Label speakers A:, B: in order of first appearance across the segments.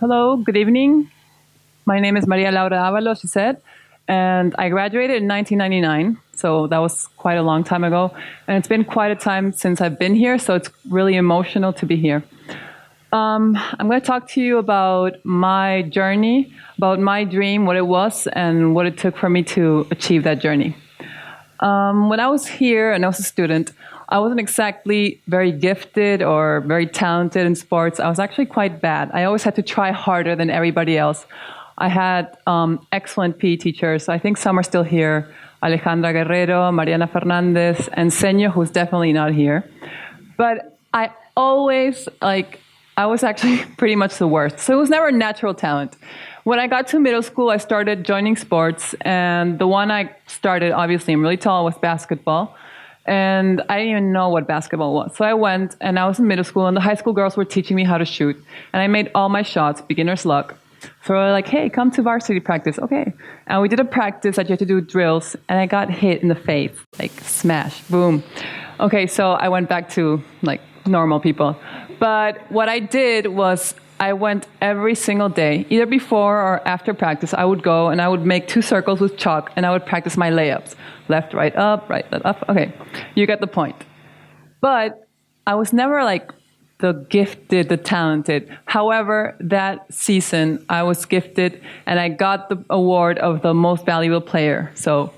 A: Hello, good evening. My name is Laura Abalo, she said, and I graduated in 1999, so that was quite a long time ago. And it's been quite a time since I've been here, so it's really emotional to be here. I'm going to talk to you about my journey, about my dream, what it was, and what it took for me to achieve that journey. When I was here and I was a student, I wasn't exactly very gifted or very talented in sports. I was actually quite bad. I always had to try harder than everybody else. I had excellent PE teachers. I think some are still here. Alejandra Guerrero, Mariana Fernandez, and Senyo, who's definitely not here. But I always, I was actually pretty much the worst. So it was never natural talent. When I got to middle school, I started joining sports. And the one I started, obviously, I'm really tall, was basketball. And I didn't even know what basketball was. So I went, and I was in middle school, and the high school girls were teaching me how to shoot. And I made all my shots, beginner's luck. So they were like, hey, come to varsity practice. Okay. And we did a practice that you had to do drills, and I got hit in the face, like smash, boom. Okay, so I went back to like normal people. But what I did was I went every single day, either before or after practice. I would go and I would make 2 circles with chalk, and I would practice my layups. Left, right, left, up. Okay, you get the point. But I was never like the gifted, the talented. However, that season I was gifted and I got the award of the most valuable player. So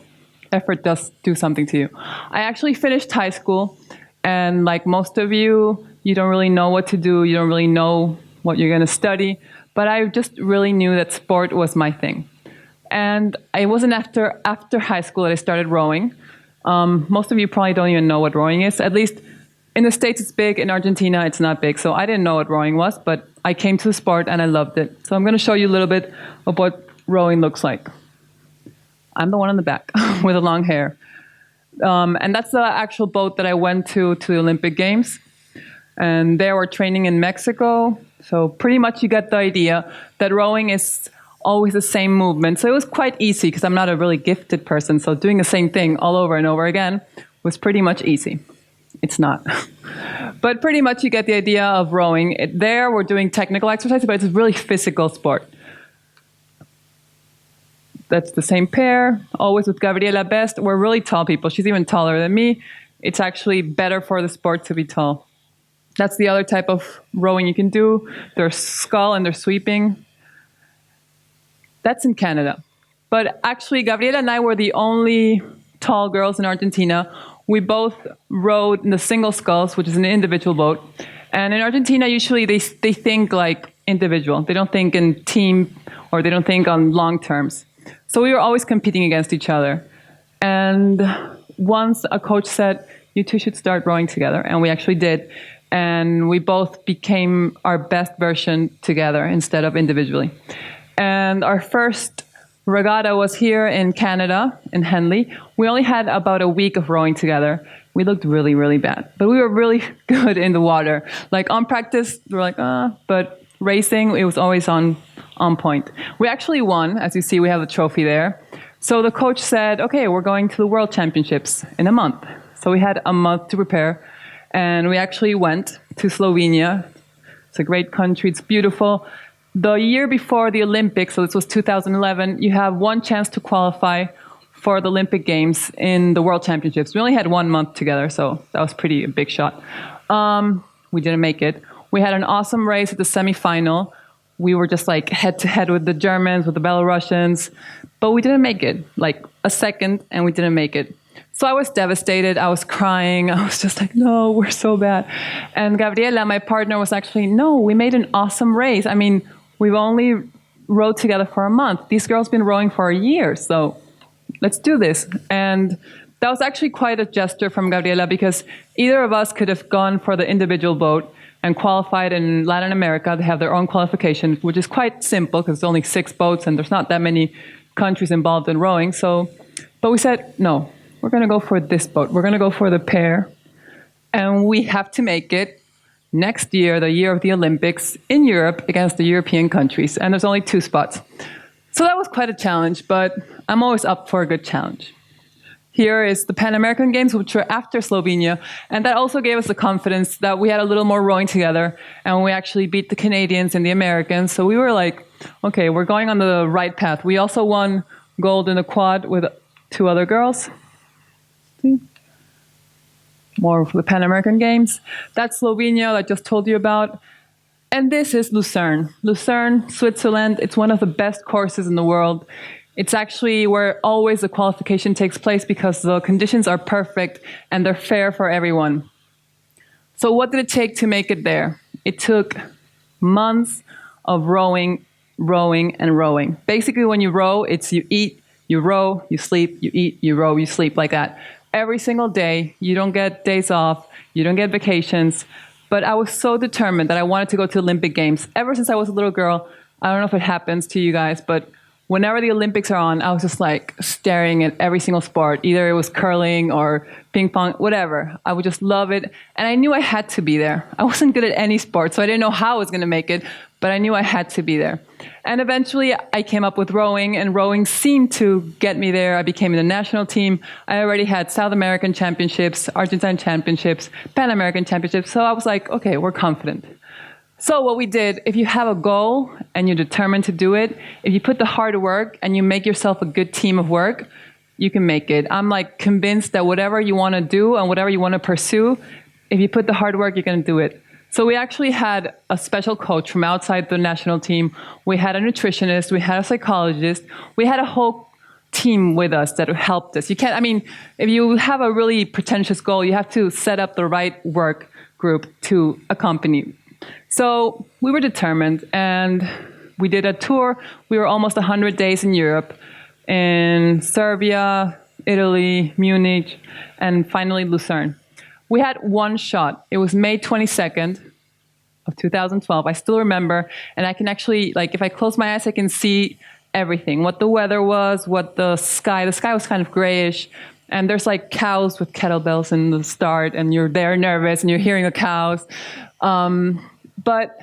A: effort does do something to you. I actually finished high school, and like most of you, you don't really know what to do. You don't really know what you're going to study. But I just really knew that sport was my thing. And it wasn't after high school that I started rowing. Most of you probably don't even know what rowing is. At least in the States it's big. In Argentina it's not big. So I didn't know what rowing was, but I came to the sport and I loved it. So I'm going to show you a little bit of what rowing looks like. I'm the one in the back with the long hair. And that's the actual boat that I went to the Olympic Games. And they were training in Mexico. So pretty much you get the idea that rowing is always the same movement. So it was quite easy because I'm not a really gifted person. So doing the same thing all over and over again was pretty much easy. It's not. But pretty much you get the idea of rowing. There we're doing technical exercise, but it's a really physical sport. That's the same pair, always with Gabriela Best. We're really tall people. She's even taller than me. It's actually better for the sport to be tall. That's the other type of rowing you can do. There's scull and there's sweeping. That's in Canada. But actually, Gabriela and I were the only tall girls in Argentina. We both rowed in the single sculls, which is an individual boat. And in Argentina, usually they think like individual. They don't think in team, or they don't think on long terms. So we were always competing against each other. And once a coach said, you two should start rowing together. And we actually did. And we both became our best version together instead of individually. And our first regatta was here in Canada, in Henley. We only had about a week of rowing together. We looked really, really bad. But we were really good in the water. Like on practice, we were like, but racing, it was always on point. We actually won. As you see, we have a trophy there. So the coach said, okay, we're going to the World Championships in a month. So we had a month to prepare. And we actually went to Slovenia. It's a great country. It's beautiful. The year before the Olympics, so this was 2011, you have one chance to qualify for the Olympic Games in the World Championships. We only had 1 month together, so that was pretty a big shot. We didn't make it. We had an awesome race at the semifinal. We were just like head-to-head with the Germans, with the Belarusians, but we didn't make it. Like a second, and we didn't make it. So I was devastated. I was crying. I was just like, no, we're so bad. And Gabriela, my partner, was actually, no, we made an awesome race. I mean, we've only rowed together for a month. These girls have been rowing for a year, so let's do this. And that was actually quite a gesture from Gabriela, because either of us could have gone for the individual boat and qualified in Latin America. They have their own qualification, which is quite simple because there's only 6 boats and there's not that many countries involved in rowing. But we said, no, we're going to go for this boat. We're going to go for the pair. And we have to make it next year, the year of the Olympics, in Europe against the European countries. And there's only 2 spots. So that was quite a challenge, but I'm always up for a good challenge. here is the Pan American Games, which were after Slovenia. And that also gave us the confidence that we had a little more rowing together. And we actually beat the Canadians and the Americans. So we were like, okay, we're going on the right path. We also won gold in the quad with 2 other girls. More for the Pan American Games. That's Slovenia, I just told you about. And this is Lucerne. Lucerne, Switzerland. It's one of the best courses in the world. It's actually where always the qualification takes place because the conditions are perfect and they're fair for everyone. So what did it take to make it there? It took months of rowing, and rowing. Basically, when you row, it's you eat, you row, you sleep, you eat, you row, you sleep, like that. Every single day. You don't get days off. You don't get vacations. But I was so determined that I wanted to go to Olympic Games. Ever since I was a little girl, I don't know if it happens to you guys, but whenever the Olympics are on, I was just like staring at every single sport. Either it was curling or ping pong, whatever. I would just love it. And I knew I had to be there. I wasn't good at any sport, so I didn't know how I was going to make it, but I knew I had to be there. And eventually I came up with rowing, and rowing seemed to get me there. I became in the national team. I already had South American championships, Argentine championships, Pan American championships. So I was like, okay, we're confident. So what we did, if you have a goal and you're determined to do it, if you put the hard work and you make yourself a good team of work, you can make it. I'm like convinced that whatever you want to do and whatever you want to pursue, if you put the hard work, you're going to do it. So we actually had a special coach from outside the national team. We had a nutritionist. We had a psychologist. We had a whole team with us that helped us. You can't, I mean, if you have a really pretentious goal, you have to set up the right work group to accompany. So we were determined, and we did a tour. We were almost 100 days in Europe, in Serbia, Italy, Munich, and finally Lucerne. We had one shot. It was May 22nd of 2012. I still remember, and I can actually, like, if I close my eyes, I can see everything, what the weather was, what the sky was kind of grayish. And there's like cows with kettlebells in the start, and you're there nervous, and you're hearing the cows. But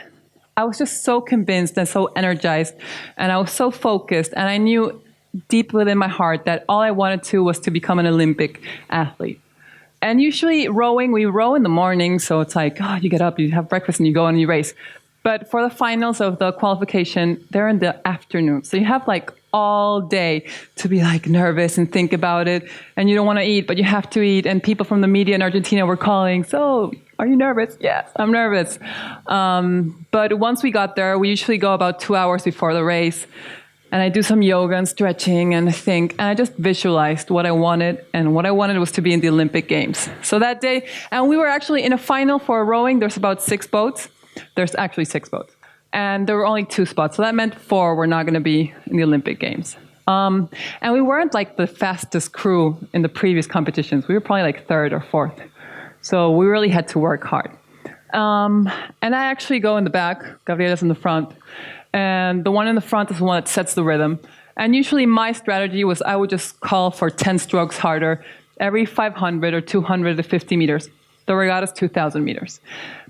A: I was just so convinced and so energized, and I was so focused, and I knew deep within my heart that all I wanted to was to become an Olympic athlete. And usually rowing, we row in the morning, so it's like, oh, you get up, you have breakfast, and you go and you race. But for the finals of the qualification, they're in the afternoon. So you have like all day to be like nervous and think about it. And you don't want to eat, but you have to eat. And people from the media in Argentina were calling, so are you nervous? Yes, I'm nervous. But once we got there, we usually go about 2 hours before the race. And I do some yoga and stretching and think, and I just visualized what I wanted. And what I wanted was to be in the Olympic Games. So that day, and we were actually in a final for rowing. There's about 6 boats. There's actually 6 boats. And there were only 2 spots. So that meant 4 were not going to be in the Olympic Games. And we weren't like the fastest crew in the previous competitions. We were probably like 3rd or 4th. So we really had to work hard. And I actually go in the back. Gabriela's in the front. And the one in the front is the one that sets the rhythm. And usually my strategy was I would just call for 10 strokes harder every 500 or 250 meters. The regatta is 2,000 meters.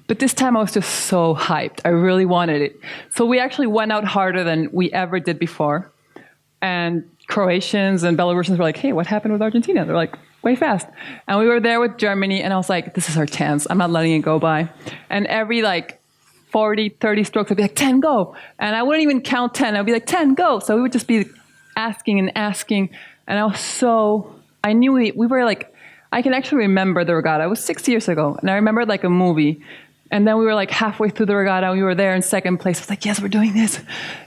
A: But this time I was just so hyped. I really wanted it. So we actually went out harder than we ever did before. And Croatians and Belarusians were like, hey, what happened with Argentina? They're like, way fast. And we were there with Germany, and I was like, this is our chance. I'm not letting it go by. And every like 40, 30 strokes, I'd be like, 10, go. And I wouldn't even count 10. I'd be like, 10, go. So we would just be asking and asking. And I knew we were like, I can actually remember the regatta. It was 6 years ago. And I remember like a movie. And then we were like halfway through the regatta. We were there in 2nd place. I was like, yes, we're doing this.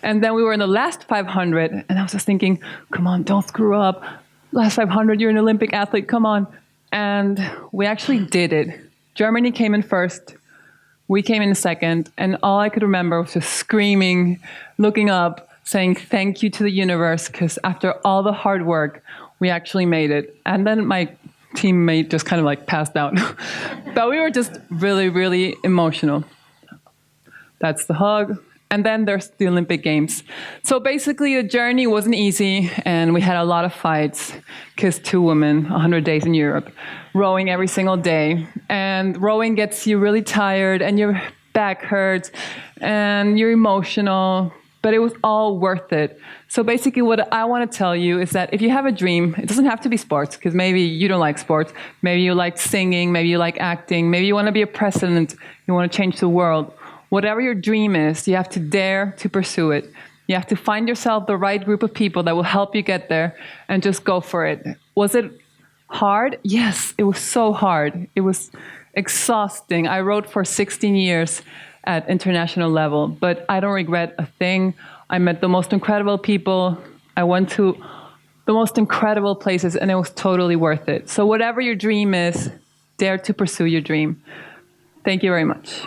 A: And then we were in the last 500. And I was just thinking, come on, don't screw up. Last 500, you're an Olympic athlete, come on. And we actually did it. Germany came in first. We came in second. And all I could remember was just screaming, looking up, saying thank you to the universe, because after all the hard work, we actually made it. And then my teammate just kind of like passed out. But we were just really, really emotional. That's the hug. And then there's the Olympic Games. So basically the journey wasn't easy, and we had a lot of fights because 2 women, 100 days in Europe, rowing every single day. And rowing gets you really tired, and your back hurts, and you're emotional. but it was all worth it. So basically what I want to tell you is that if you have a dream, it doesn't have to be sports, because maybe you don't like sports. Maybe you like singing, maybe you like acting, maybe you want to be a president, you want to change the world. Whatever your dream is, you have to dare to pursue it. You have to find yourself the right group of people that will help you get there and just go for it. Was it hard? Yes, it was so hard. It was exhausting. I wrote for 16 years at international level, but I don't regret a thing. I met the most incredible people. I went to the most incredible places, and it was totally worth it. So whatever your dream is, dare to pursue your dream. Thank you very much.